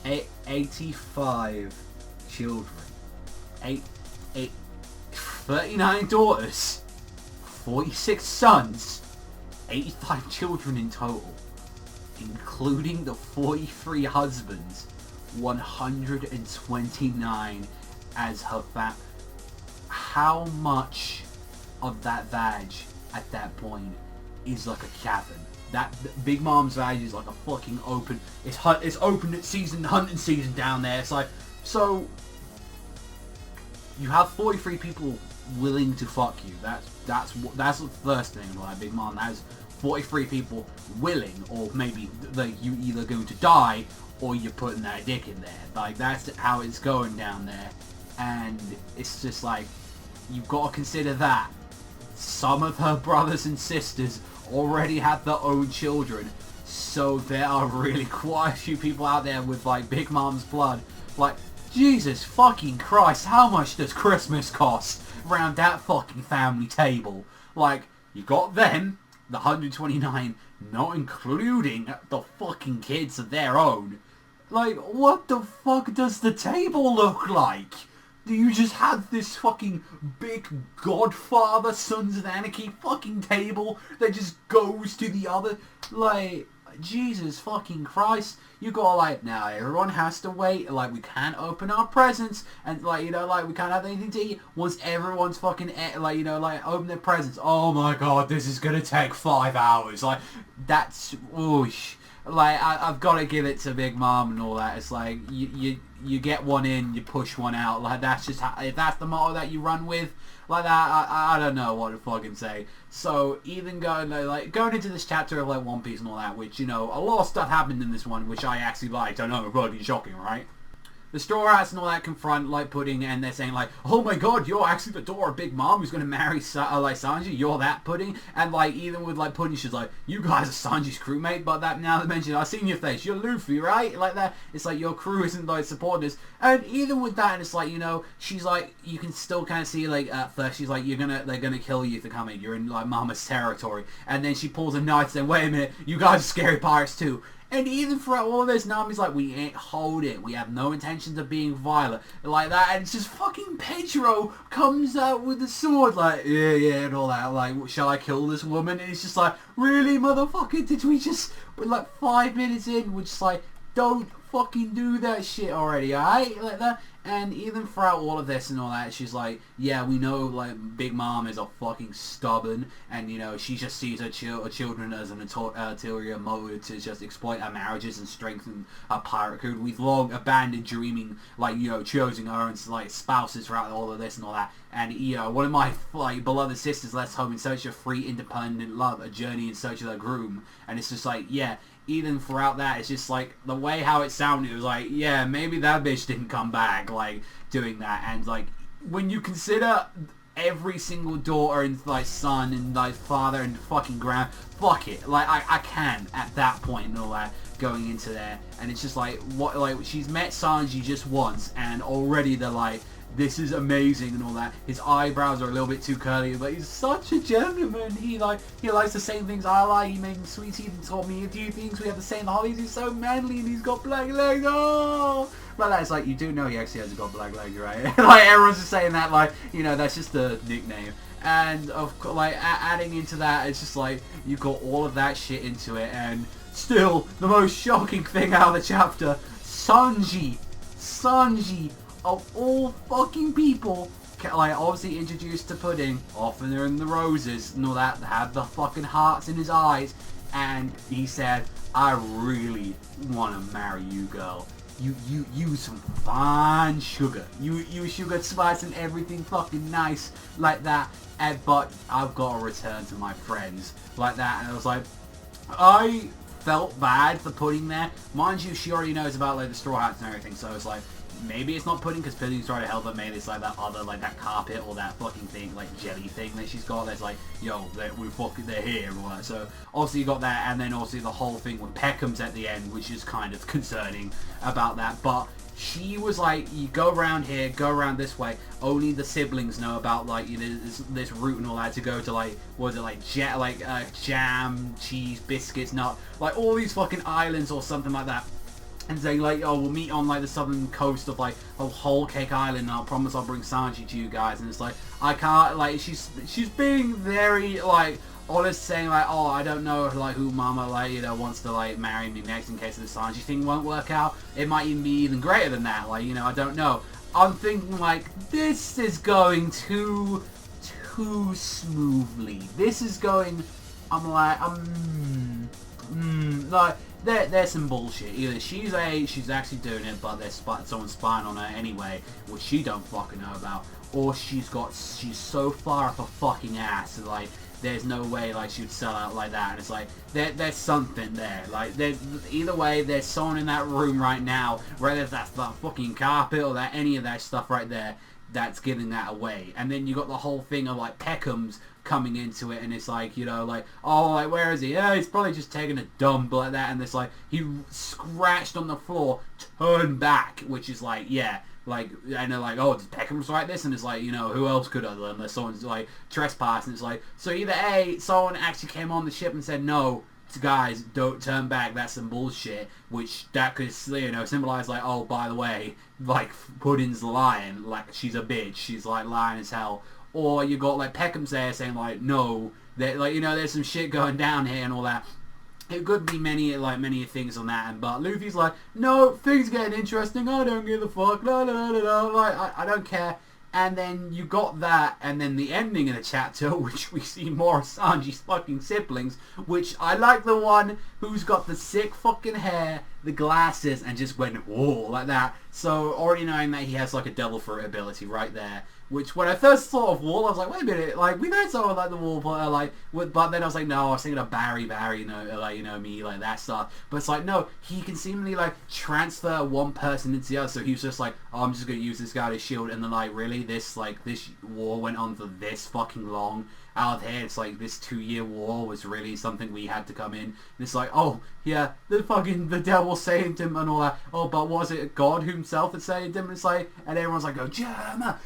85 children. 39 daughters. 46 sons. 85 children in total. Including the 43 husbands. 129 as her How much of that vag at that point is like a cabin? That Big Mom's vag is like a fucking open. It's open at hunting season down there. It's like, so you have 43 people willing to fuck you. That's the first thing. Like, Big Mom has 43 people willing, or maybe like you either going to die or you're putting that dick in there. Like, that's how it's going down there. And it's just like, you've got to consider that some of her brothers and sisters already have their own children, so there are really quite a few people out there with like Big Mom's blood. Like, Jesus fucking Christ, how much does Christmas cost around that fucking family table? Like, you got them, the 129, not including the fucking kids of their own. Like, what the fuck does the table look like? Do you just have this fucking big Godfather Sons of Anarchy fucking table that just goes to the other? Like, Jesus fucking Christ. You got like, now everyone has to wait. Like, we can't open our presents. And like, you know, like, we can't have anything to eat once everyone's fucking, like, you know, like, open their presents. Oh my god, this is gonna take 5 hours. Like, that's, whoosh. Like, I've got to give it to Big Mom and all that. It's like, you get one in, you push one out. Like, that's just how, if that's the motto that you run with, like that, I don't know what to fucking say. So, even going into this chapter of, like, One Piece and all that, which, you know, a lot of stuff happened in this one, which I actually liked. I know, fucking shocking, right? The Straw Hats and all that confront, like, Pudding, and they're saying, like, oh my god, you're actually the daughter of Big Mom who's gonna marry, like, Sanji, you're that, Pudding? And, like, even with, like, Pudding, she's like, you guys are Sanji's crewmate, but that, now they mention, I've seen your face, you're Luffy, right? Like that, it's like, your crew isn't, like, supporting us. And even with that, and it's like, you know, she's like, you can still kind of see, like, at first, she's like, they're gonna kill you for coming, you're in, like, Mama's territory. And then she pulls a knife, saying, wait a minute, you guys are scary pirates too. And even throughout all of this, Nami's like, we ain't holding. We have no intentions of being violent. Like that, and it's just fucking Pedro comes out with the sword, like, yeah, and all that. Like, shall I kill this woman? And it's just like, really, motherfucker? Did we just, we're like 5 minutes in, we're just like, don't fucking do that shit already, alright? Like that. And even throughout all of this and all that, she's like, yeah, we know, like, Big Mom is a fucking stubborn, and, you know, she just sees her children as an ulterior motive to just exploit our marriages and strengthen our pirate crew. We've long abandoned dreaming, like, you know, choosing our own, like, spouses throughout all of this and all that. And, you know, one of my, like, beloved sisters left home in search of free, independent love, a journey in search of their groom. And it's just like, yeah, even throughout that, it's just like, the way how it sounded, it was like, yeah, maybe that bitch didn't come back, like, doing that. And, like, when you consider every single daughter and, like, son and, like, father and fucking fuck it. Like, I can, at that point and all that, going into there. And it's just like, what, like, she's met Sanji just once, and already they're like, this is amazing and all that. His eyebrows are a little bit too curly, but he's such a gentleman. He likes the same things I like. He made me sweet teeth and taught me a few things. We have the same hobbies. He's so manly and he's got black legs. Oh! But that's like, you do know he actually has got black legs, right? Like, everyone's just saying that, like, you know, that's just the nickname. And, of course, like, adding into that, it's just like, you got all of that shit into it. And still, the most shocking thing out of the chapter, Sanji, of all fucking people, like, obviously introduced to Pudding, often they're in the roses and all that, have the fucking hearts in his eyes, and he said, I really want to marry you, girl. You some fine sugar. You sugar spice and everything fucking nice like that, but I've got to return to my friends like that. And I was like, I felt bad for Pudding there. Mind you, she already knows about, like, the Straw Hats and everything, so it's like, maybe it's not Pudding because Pudding's trying to help her. Maybe it's like that other, like, that carpet or that fucking thing, like, jelly thing that she's got that's like, yo, they're here and all that. So obviously you got that, and then obviously the whole thing with Peckham's at the end, which is kind of concerning about that. But she was like, you go around here, go around this way. Only the siblings know about, like, you know, this route and all that to go to, like, what was it, like, jam, cheese, biscuits, nut, like, all these fucking islands or something like that. and saying like, oh, we'll meet on like the southern coast of like Whole Cake Island, and I'll promise I'll bring Sanji to you guys. And it's like, I can't, like, she's being very like honest, saying like, oh, I don't know like who Mama like, you know, wants to like marry me next in case the Sanji thing won't work out. It might even be even greater than that, like, you know, I don't know. I'm thinking like, this is going too smoothly. This is going, I'm like, like, there's some bullshit. Either she's actually doing it, but there's someone spying on her anyway, which she don't fucking know about, or she's so far up her fucking ass, like, there's no way like she would sell out like that. And it's like, there's something there. Like, either way, there's someone in that room right now, whether that's that fucking carpet or that any of that stuff right there, that's giving that away. And then you got the whole thing of like Peckham's coming into it, and it's like, you know, like, oh, like, where is he? Yeah, he's probably just taking a dump like that. And it's like, he scratched on the floor, turned back, which is like, yeah, like, and they're like, oh, did Peckham's write this? And it's like, you know, who else could other unless someone's like trespassing? It's like, so either A, someone actually came on the ship and said, no, guys, don't turn back, that's some bullshit, which that could, you know, symbolize like, oh, by the way, like, Pudding's lying, like, she's a bitch, she's like lying as hell. Or you got like Peckham's there saying like, no, that, like, you know, there's some shit going down here and all that. It could be many things on that, but Luffy's like, no, things getting interesting, I don't give a fuck, la la la la, like, I don't care. And then you got that, and then the ending of the chapter, which we see more of Sanji's fucking siblings, which I like the one who's got the sick fucking hair, the glasses, and just went, whoa, like that. So already knowing that he has like a devil fruit ability right there, which when I first thought of Wall, I was like, wait a minute, like, we know someone like the Wall, but then I was like, no, I was thinking of Barry, you know, like, you know, me, like, that stuff. But it's like, no, he can seemingly, like, transfer one person into the other, so he was just like, oh, I'm just gonna use this guy to shield, and then, like, really, this war went on for this fucking long. Out here, it's like, this 2-year war was really something we had to come in. And it's like, oh, yeah, the devil saved him and all that. Oh, but was it God himself that saved him? And it's like, and everyone's like, oh, Germa,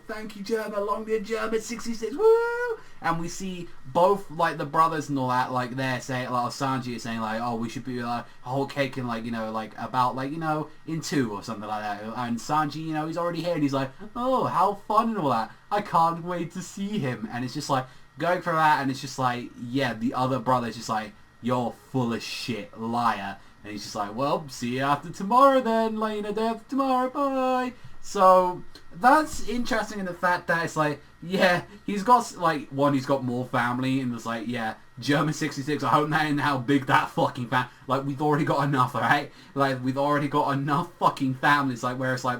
thank you, Germa, long live Germa, 66, woo! And we see both, like, the brothers and all that, like, they're saying, like, Sanji is saying, like, oh, we should be, like, a whole cake in, like, you know, like, about, like, you know, in 2 or something like that. And Sanji, you know, he's already here, and he's like, oh, how fun and all that. I can't wait to see him. And it's just like, going for that, and it's just like, yeah, the other brother's just like, you're full of shit, liar. And he's just like, well, see you after tomorrow then, like, you know, day after tomorrow, bye. So, that's interesting in the fact that it's like, yeah, he's got, like, one, he's got more family, and it's like, yeah, German 66, I don't know how big that fucking family, like, we've already got enough, alright? Like, we've already got enough fucking families, like, where it's like,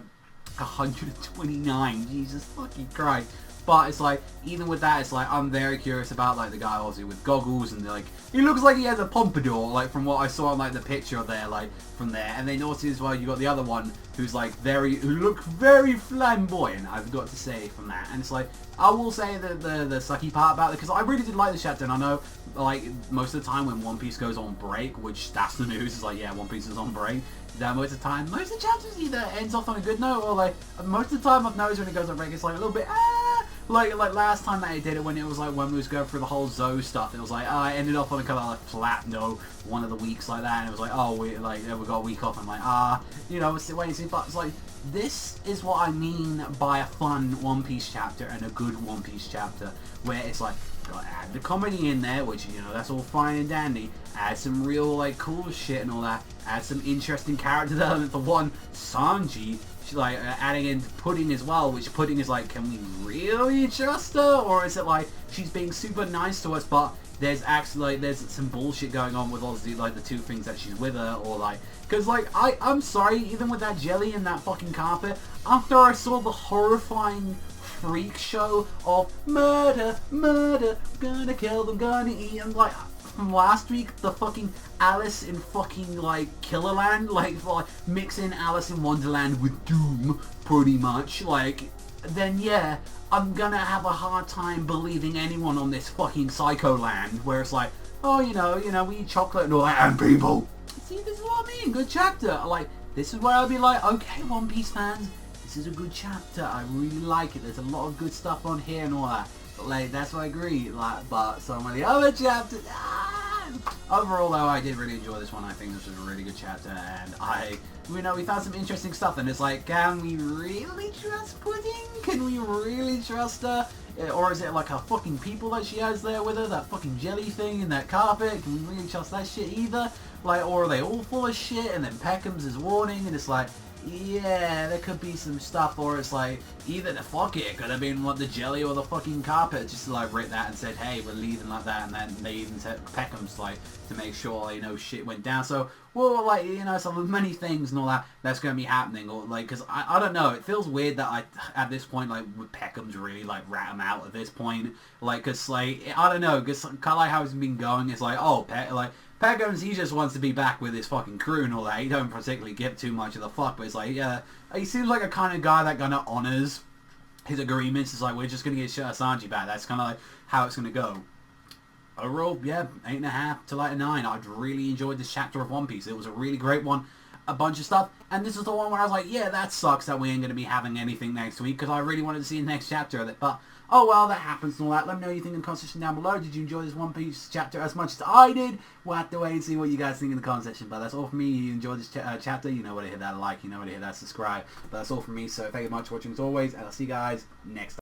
129, Jesus fucking Christ. But it's like, even with that, it's like, I'm very curious about, like, the guy obviously with goggles, and like, he looks like he has a pompadour, like, from what I saw on, like, the picture there, like, from there. And then also as well, you got the other one who's like who looks very flamboyant, I've got to say, from that. And it's like, I will say that the sucky part about it, because I really did like the chapter, and I know, like, most of the time when One Piece goes on break, which that's the news, is like, yeah, One Piece is on break, that most of the time, most of the chapters either ends off on a good note, or like, most of the time I've noticed when it goes on break, it's like a little bit, like last time that I did it, when it was like, when we was going through the whole Zoe stuff, it was like, I ended up on a kind of like flat note one of the weeks like that, and it was like, oh, we got a week off, I'm like, you know, it's wait and see, but it's like, this is what I mean by a fun One Piece chapter, and a good One Piece chapter, where it's like, gotta add the comedy in there, which, you know, that's all fine and dandy, add some real, like, cool shit and all that, add some interesting character development for one, Sanji, like, adding in Pudding as well, which Pudding is like, can we really trust her, or is it like, she's being super nice to us, but there's actually, like, there's some bullshit going on with obviously, like, the 2 things that she's with her, or like, because, like, I'm sorry, even with that jelly and that fucking carpet, after I saw the horrifying freak show of murder, gonna kill them, gonna eat them, like, from last week, the fucking Alice in fucking, like, Killerland, like mixing Alice in Wonderland with Doom, pretty much, like, then yeah, I'm gonna have a hard time believing anyone on this fucking Psycho Land, where it's like, oh, you know, we eat chocolate and all that, and people. See, this is what I mean, good chapter. Like, this is where I'll be like, okay, One Piece fans, this is a good chapter, I really like it, there's a lot of good stuff on here and all that. But, like, that's what I agree, like, but some of the other chapters, Overall, though, I did really enjoy this one. I think this was a really good chapter, and we found some interesting stuff, and it's like, can we really trust Pudding? Can we really trust her? Or is it like her fucking people that she has there with her, that fucking jelly thing and that carpet? Can we really trust that shit either? Like, or are they all full of shit, and then Peckham's is warning, and it's like, yeah, there could be some stuff, or it's like, either the fuck it could have been what the jelly or the fucking carpet, just like writ that and said, hey, we're leaving like that, and then they even said Peckham's like to make sure, you know, shit went down. So, well, like, you know, so many things and all that that's going to be happening, or like, because I don't know, it feels weird that at this point, like, would Peckham's really like rat him out at this point, like, because like, I don't know, because kind of like how it's been going, it's like, oh, Peckham's, he just wants to be back with his fucking crew and all that. He don't particularly give too much of the fuck, but it's like, yeah, he seems like a kind of guy that kind of honors his agreements. It's like, we're just going to get Sanji back. That's kind of like how it's going to go. Overall, yeah, 8.5 to like a 9. I'd really enjoyed this chapter of One Piece. It was a really great one. A bunch of stuff. And this is the one where I was like, yeah, that sucks that we ain't going to be having anything next week, because I really wanted to see the next chapter of it. But, oh well, that happens and all that. Let me know what you think in the comment section down below. Did you enjoy this One Piece chapter as much as I did? We'll have to wait and see what you guys think in the comment section. But that's all from me. If you enjoyed this chapter, you know where to hit that like, you know where to hit that subscribe. But that's all from me. So thank you much for watching as always, and I'll see you guys next time.